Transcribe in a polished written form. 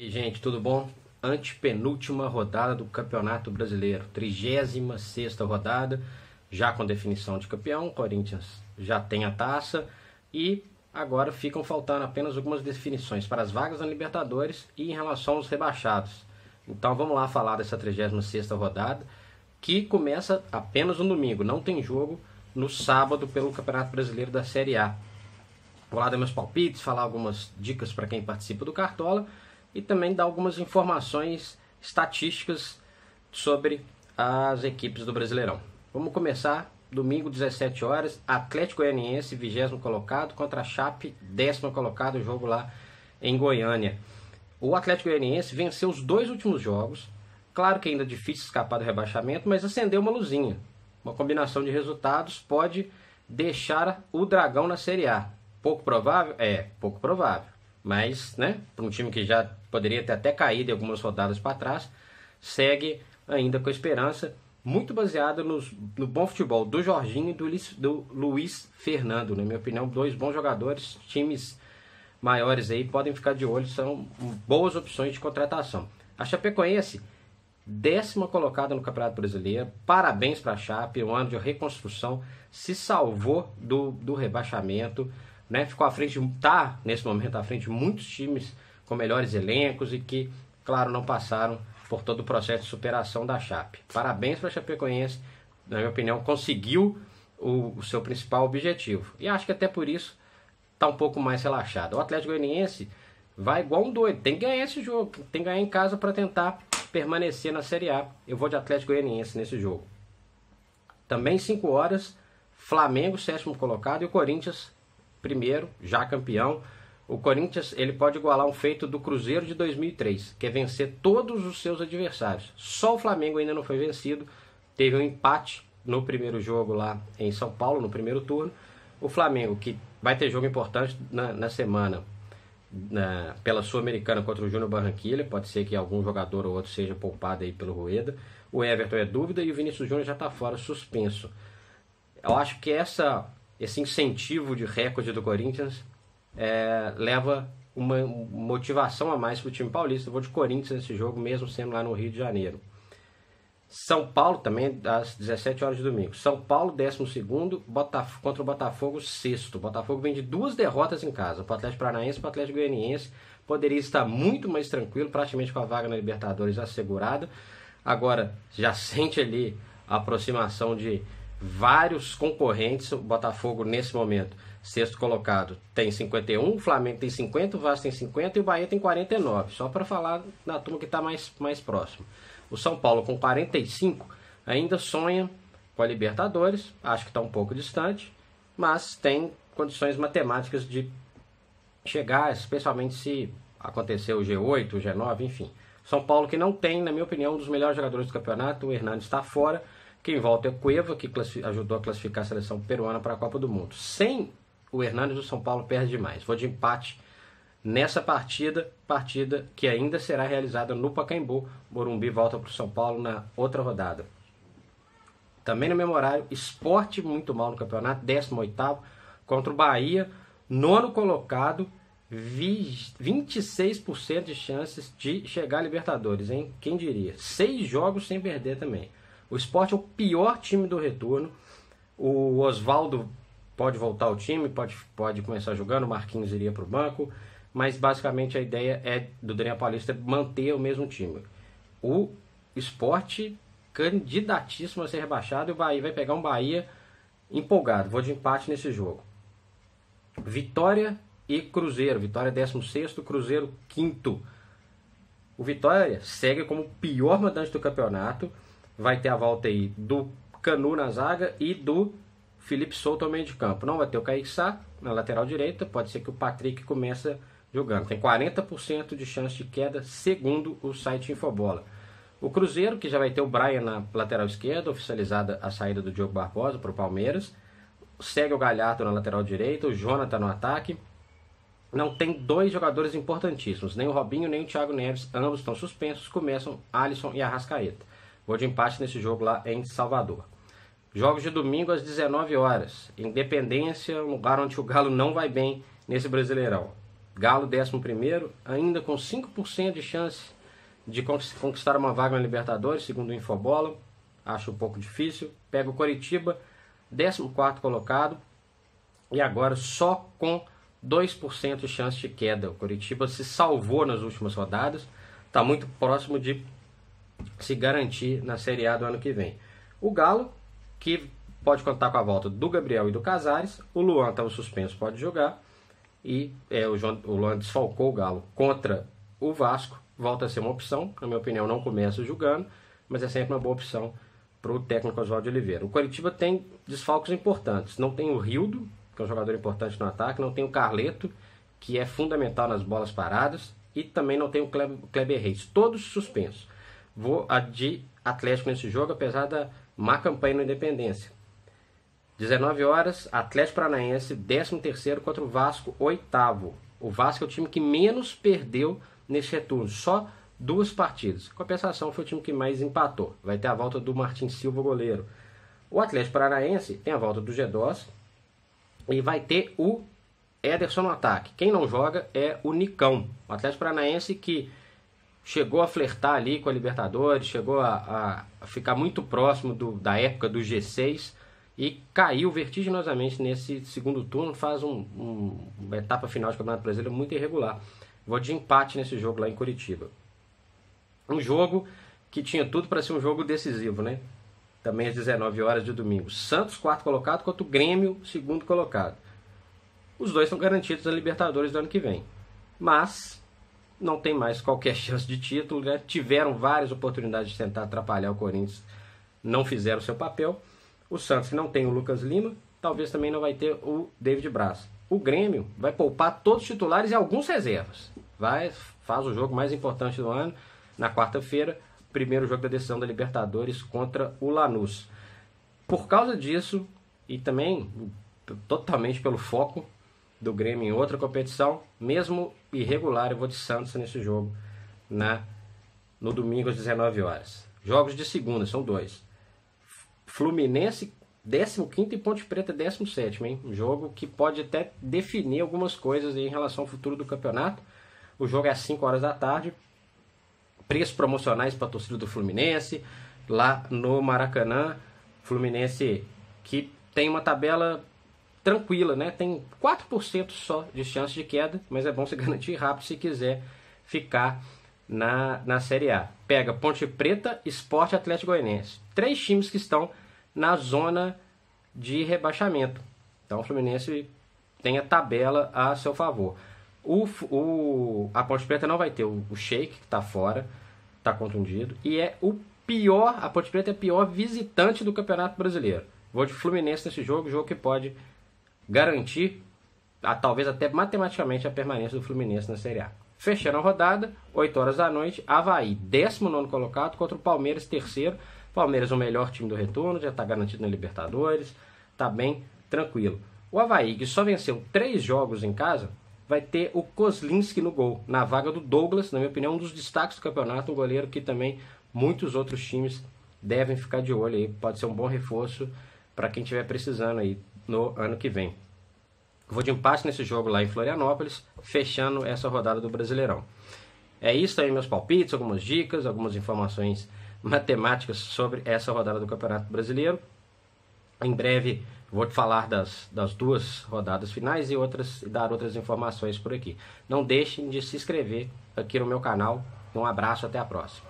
E aí, gente, tudo bom? Antepenúltima rodada do Campeonato Brasileiro, 36ª rodada, já com definição de campeão. O Corinthians já tem a taça e agora ficam faltando apenas algumas definições para as vagas na Libertadores e em relação aos rebaixados. Então vamos lá falar dessa 36ª rodada, que começa apenas no domingo, não tem jogo no sábado pelo Campeonato Brasileiro da Série A. Vou lá dar meus palpites, falar algumas dicas para quem participa do Cartola e também dar algumas informações estatísticas sobre as equipes do Brasileirão. Vamos começar domingo, 17 horas, Atlético Goianiense, 20º colocado, contra a Chape, 10º colocado, o jogo lá em Goiânia. O Atlético Goianiense venceu os 2 últimos jogos, claro que ainda é difícil escapar do rebaixamento, mas acendeu uma luzinha. Uma combinação de resultados pode deixar o Dragão na Série A. Pouco provável? É, pouco provável. Mas, né, para um time que já poderia ter até caído em algumas rodadas para trás, segue ainda com a esperança, muito baseado no bom futebol do Jorginho e do Luiz Fernando. Na minha opinião, 2 bons jogadores, times maiores aí podem ficar de olho, são boas opções de contratação. A Chapecoense, 10ª colocada no Campeonato Brasileiro, parabéns para a Chape, um ano de reconstrução, se salvou do rebaixamento, né? Ficou à frente, está nesse momento à frente de muitos times com melhores elencos e que, claro, não passaram por todo o processo de superação da Chape. Parabéns para a Chapecoense, na minha opinião, conseguiu o seu principal objetivo. E acho que até por isso está um pouco mais relaxado. O Atlético Goianiense vai igual um doido, tem que ganhar esse jogo, tem que ganhar em casa para tentar permanecer na Série A. Eu vou de Atlético Goianiense nesse jogo. Também 5 horas, Flamengo, 7º colocado, e o Corinthians, primeiro, já campeão. O Corinthians ele pode igualar um feito do Cruzeiro de 2003, que é vencer todos os seus adversários. Só o Flamengo ainda não foi vencido, teve um empate no primeiro jogo lá em São Paulo, no primeiro turno. O Flamengo, que vai ter jogo importante na semana, pela Sul-Americana contra o Júnior Barranquilla, pode ser que algum jogador ou outro seja poupado aí pelo Rueda. O Everton é dúvida e o Vinícius Júnior já está fora, suspenso. Eu acho que esse incentivo de recorde do Corinthians leva uma motivação a mais para o time paulista. Eu vou de Corinthians nesse jogo, mesmo sendo lá no Rio de Janeiro. São Paulo também, às 17 horas de domingo. São Paulo, 12º, contra o Botafogo, 6º. O Botafogo vem de 2 derrotas em casa. Para o Atlético Paranaense e para o Atlético Goianiense. Poderia estar muito mais tranquilo, praticamente com a vaga na Libertadores assegurada. Agora, já sente ali a aproximação de vários concorrentes. O Botafogo, nesse momento, 6º colocado, tem 51, o Flamengo tem 50, o Vasco tem 50 e o Bahia tem 49. Só para falar na turma que está mais próximo. O São Paulo, com 45, ainda sonha com a Libertadores. Acho que está um pouco distante, mas tem condições matemáticas de chegar, especialmente se acontecer o G8, o G9, enfim. São Paulo que não tem, na minha opinião, um dos melhores jogadores do campeonato. O Hernani está fora. Quem volta é o Cueva, que ajudou a classificar a seleção peruana para a Copa do Mundo. Sem o Hernani, o São Paulo perde demais. Vou de empate nessa partida que ainda será realizada no Pacaembu. Morumbi volta para o São Paulo na outra rodada. Também no mesmo horário, Sport muito mal no campeonato, 18º, contra o Bahia, 9º colocado, 26% de chances de chegar à Libertadores, hein? Quem diria? 6 jogos sem perder também. O Sport é o pior time do retorno. O Oswaldo pode voltar ao time, pode começar jogando, o Marquinhos iria para o banco, mas basicamente a ideia do Daniel Paulista manter o mesmo time. O Sport candidatíssimo a ser rebaixado e o Bahia vai pegar um Bahia empolgado. Vou de empate nesse jogo. Vitória e Cruzeiro. Vitória 16º, Cruzeiro 5º. O Vitória segue como o pior mandante do campeonato. Vai ter a volta aí do Canu na zaga e do Felipe Souto ao meio de campo. Não vai ter o Kaique Sá na lateral direita. Pode ser que o Patrick comece jogando. Tem 40% de chance de queda, segundo o site Infobola. O Cruzeiro, que já vai ter o Brian na lateral esquerda, oficializada a saída do Diogo Barbosa para o Palmeiras. Segue o Galhardo na lateral direita, o Jonathan no ataque. Não tem 2 jogadores importantíssimos, nem o Robinho nem o Thiago Neves. Ambos estão suspensos, começam Alisson e Arrascaeta. Vou de empate nesse jogo lá em Salvador. Jogos de domingo às 19 horas. Independência, um lugar onde o Galo não vai bem nesse Brasileirão. Galo 11º, ainda com 5% de chance de conquistar uma vaga na Libertadores, segundo o Infobola. Acho um pouco difícil. Pega o Coritiba, 14º colocado, e agora só com 2% de chance de queda. O Coritiba se salvou nas últimas rodadas, está muito próximo de se garantir na Série A do ano que vem. O Galo, que pode contar com a volta do Gabriel e do Casares. O Luan estava suspenso, pode jogar. E o Luan desfalcou o Galo contra o Vasco. Volta a ser uma opção. Na minha opinião, não começa jogando, mas é sempre uma boa opção para o técnico Oswaldo de Oliveira. O Coritiba tem desfalques importantes. Não tem o Rildo, que é um jogador importante no ataque. Não tem o Carleto, que é fundamental nas bolas paradas. E também não tem o Kleber Reis. Todos suspensos. Vou de Atlético nesse jogo, apesar da má campanha no Independência. 19 horas, Atlético Paranaense, 13º contra o Vasco, 8º. O Vasco é o time que menos perdeu nesse retorno, só 2 partidas. Compensação, foi o time que mais empatou. Vai ter a volta do Martin Silva, goleiro. O Atlético Paranaense tem a volta do G2 e vai ter o Ederson no ataque. Quem não joga é o Nicão. O Atlético Paranaense que chegou a flertar ali com a Libertadores, chegou a ficar muito próximo da época do G6 e caiu vertiginosamente nesse segundo turno. Faz uma etapa final de Campeonato Brasileiro muito irregular. Vou de empate nesse jogo lá em Curitiba. Um jogo que tinha tudo para ser um jogo decisivo, né? Também às 19 horas de domingo. Santos, 4º colocado, contra o Grêmio, 2º colocado. Os dois são garantidos na Libertadores do ano que vem. Mas não tem mais qualquer chance de título, né? Tiveram várias oportunidades de tentar atrapalhar o Corinthians, não fizeram seu papel. O Santos, que não tem o Lucas Lima, talvez também não vai ter o David Braz. O Grêmio vai poupar todos os titulares e alguns reservas. Faz o jogo mais importante do ano, na quarta-feira, primeiro jogo da decisão da Libertadores contra o Lanús. Por causa disso, e também totalmente pelo foco do Grêmio em outra competição, mesmo irregular, eu vou de Santos nesse jogo, no domingo às 19 horas. Jogos de segunda, são 2. Fluminense 15º e Ponte Preta 17º, hein? Um jogo que pode até definir algumas coisas aí em relação ao futuro do campeonato. O jogo é às 5 horas da tarde. Preços promocionais para a torcida do Fluminense, lá no Maracanã. Fluminense que tem uma tabela tranquila, né? Tem 4% só de chance de queda, mas é bom se garantir rápido se quiser ficar na Série A. Pega Ponte Preta, Sport e Atlético Goianiense. 3 times que estão na zona de rebaixamento. Então o Fluminense tem a tabela a seu favor. A Ponte Preta não vai ter o Sheik, que está fora, está contundido. E a Ponte Preta é a pior visitante do Campeonato Brasileiro. Vou de Fluminense nesse jogo que pode garantir, talvez até matematicamente, a permanência do Fluminense na Série A. Fechando a rodada, 8 horas da noite, Avaí, 19º colocado, contra o Palmeiras, 3º. Palmeiras é o melhor time do retorno, já está garantido na Libertadores, está bem tranquilo. O Avaí, que só venceu 3 jogos em casa, vai ter o Kozlinski no gol, na vaga do Douglas, na minha opinião, um dos destaques do campeonato, um goleiro que também muitos outros times devem ficar de olho aí, pode ser um bom reforço para quem estiver precisando aí no ano que vem. Vou de empate nesse jogo lá em Florianópolis, fechando essa rodada do Brasileirão. É isso aí, meus palpites, algumas dicas, algumas informações matemáticas sobre essa rodada do Campeonato Brasileiro. Em breve vou te falar das 2 rodadas finais e dar outras informações por aqui. Não deixem de se inscrever aqui no meu canal. Um abraço, até a próxima.